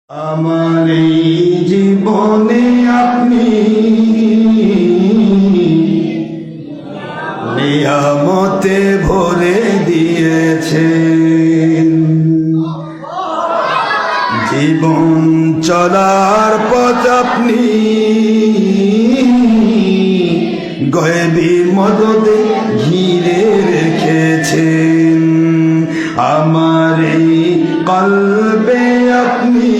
আমার এই জীবনে আপনি নিয়ামতে ভরে দিয়েছেন। জীবন চলার পথ আপনি গয়বী মদদে ঘিরে রেখেছেন। আমার এই কলবে আপনি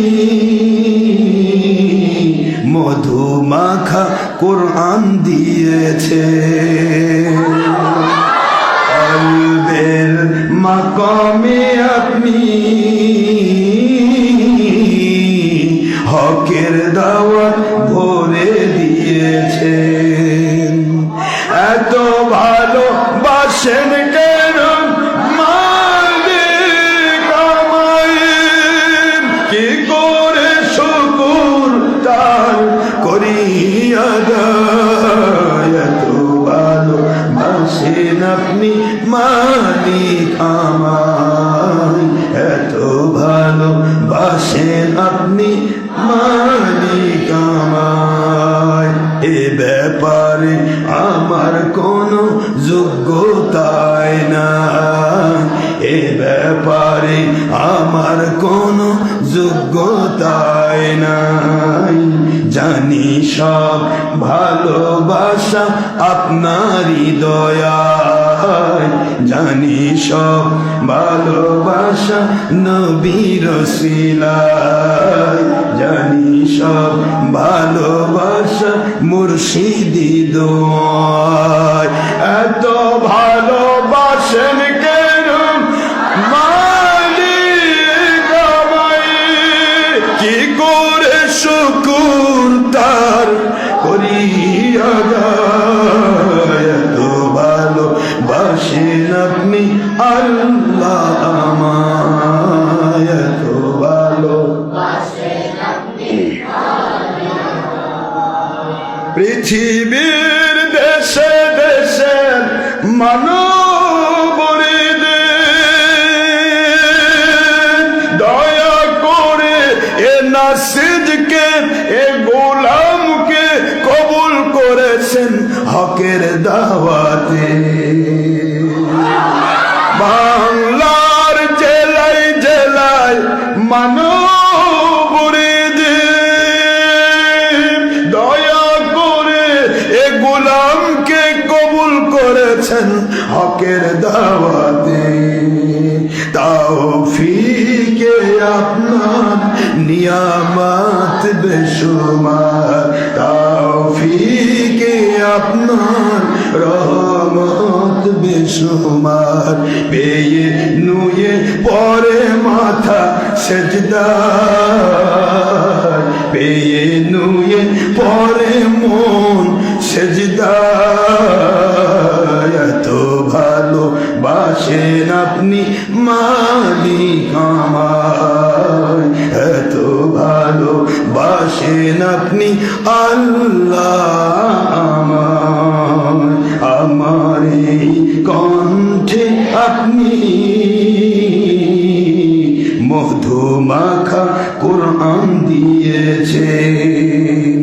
মধুমাখা কোরআন দিয়েছেন। কলবের মাকামে আপনি হকের দাওয়াত ভরে দিয়েছেন। এত ভালোবাসেন কেন মালিক আমায়, কি করে শুকর তার করি আদায়। এত ভালোবাসেন আপনি মালিক আমায়, এত ভালোবাসেন আপনি মালিক আমায়। এ ব্যাপারে আমার কোনো যোগ্যতাই নাই, এ ব্যাপারে আমার কোনো যোগ্যতাই নাই। জানি সব ভালোবাসা আপনারই দয়ায়, জানি সব ভালোবাসা নবীর ওসিলায়, জানি সব ভালোবাসা মুর্শিদি দোয়ায়। এত ভালোবাসেন কেন মালিক আমায়, কি করে শুকর তার করি আদায়। এত ভালোবাসেন আপনি আল্লাহ আমায়, এত ভালোবাসেন আপনি। পৃথিবীর দেশে দেশে মানবরে দয়া করে এ নাসিজকে এ গোলামকে কবুল করেছেন হকের দাওয়াতে। বাংলার জেলায় জেলায় মানবরে দয়া করে এ গোলামকে কবুল করেছেন হকের দাওয়াতে। তাওফিকে আপনার নিয়ামত বেশুমার, তাওফিকে আপনার রহমত বেশুমার। পেয়ে নুয়ে পরে মাথা সেজদার, পেয়ে নুয়ে পরে মন সেজদার। এত ভালোবাসেন আপনি মালিক আমায়, এত ভালোবাসেন আপনি আল্লাহ আমায়। আমার এই কণ্ঠে আপনি মধুমাখা কোরআন দিয়েছেন।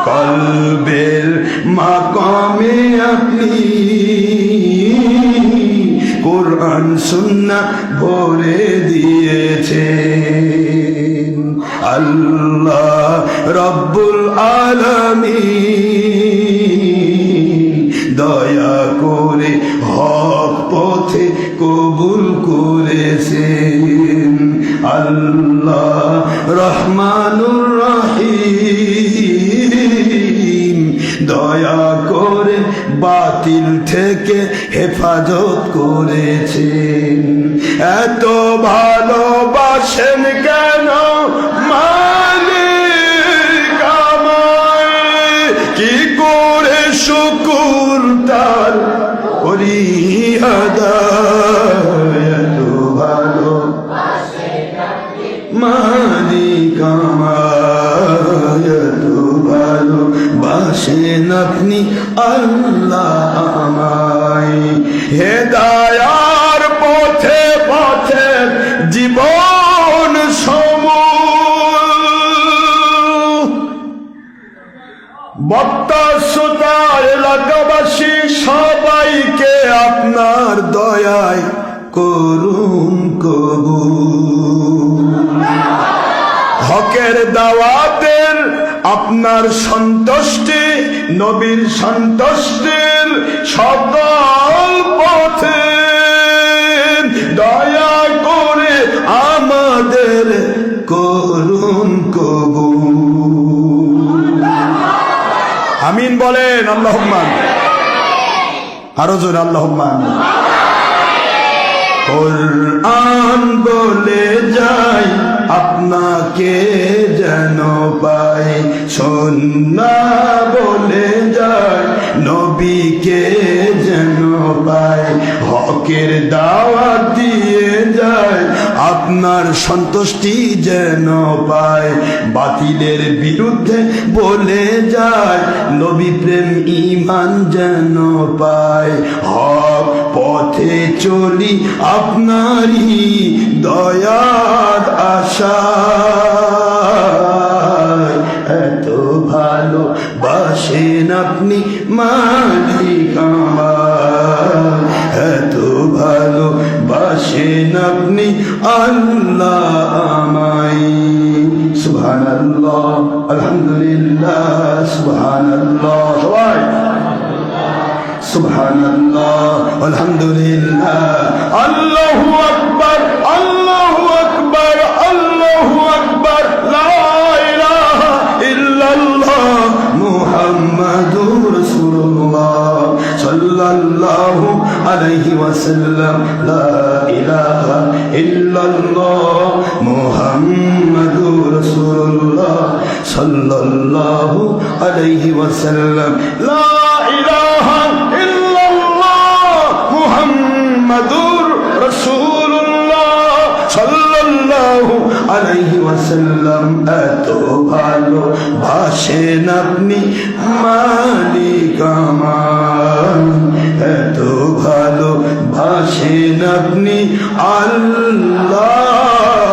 কলবের মাকামে আপনি কোরআন সুন্নাহ ভরে দিয়েছেন। আল্লাহ রব্বুল আলামিন দয়া করে হক পথে কবুল করেছেন। আল্লাহ রহমানুর রহিম দয়া করে বাতিল থেকে হেফাজত করেছেন। এত ভালোবাসেন কেন মালিক আমায়, কি করে শুকর তার করি আদায়। এত ভালোবাসেন আপনি মালিক আমায়, এত ভালোবাসেন আপনি আল্লাহ আমায়। হেদায়ার পথে পথে জীবন সময় বক্তা শ্রোতা এলাকাবাসী সবাইকে আপনার দয়ায় করুন কবুল। হকের দাওয়াতের আপনার সন্তুষ্টি, নবীর সন্তুষ্টির সকল পথে দয়া করে আমাদের করুন কবুল। আমিন বলেন। আল্লাহুম্মা আরো জোরে আল্লাহুম্মা। কুরআন বলে যাই আপনাকে যেন পাই, সুন্নাহ বলে যাই নবীকে যেন পাই, হকের দাওয়াত দিয়ে যায় আপনার সন্তুষ্টি যেন পায়, বাতিলের বিরুদ্ধে বলে যায় নবী প্রেম ঈমান যেন পায়, হক পথে চলি আপনারই দয়ার আশায়। এত ভালো বাসেন আপনি মালিক আমার, এত ভালো বাসেন আপনি আল্লাহ আমায়। সুবহানাল্লাহ, আলহামদুলিল্লাহ, সুবহানাল্লাহ, সবাই সুবহানাল্লাহ, আলহামদুলিল্লাহ, আল্লাহু আকবার, আল্লাহু আকবার, আল্লাহু আকবার, লা ইলাহা ইল্লাল্লাহ মুহাম্মাদুর রাসূলুল্লাহ সাল্লাল্লাহু আলাইহি ওয়াসাল্লাম, লা ইলাহা ইল্লাল্লাহ মুহাম্মাদুর রাসূলুল্লাহ সাল্লাল্লাহু আলাইহি ওয়াসাল্লাম, লা ইলাহা মুহাম্মাদুর রাসূলুল্লাহ সাল্লাল্লাহু আলাইহি ওয়াসাল্লাম। এত ভালো বাসেন আপনি মালিক আমার, এত ভালো বাসেন আপনি আল্লাহ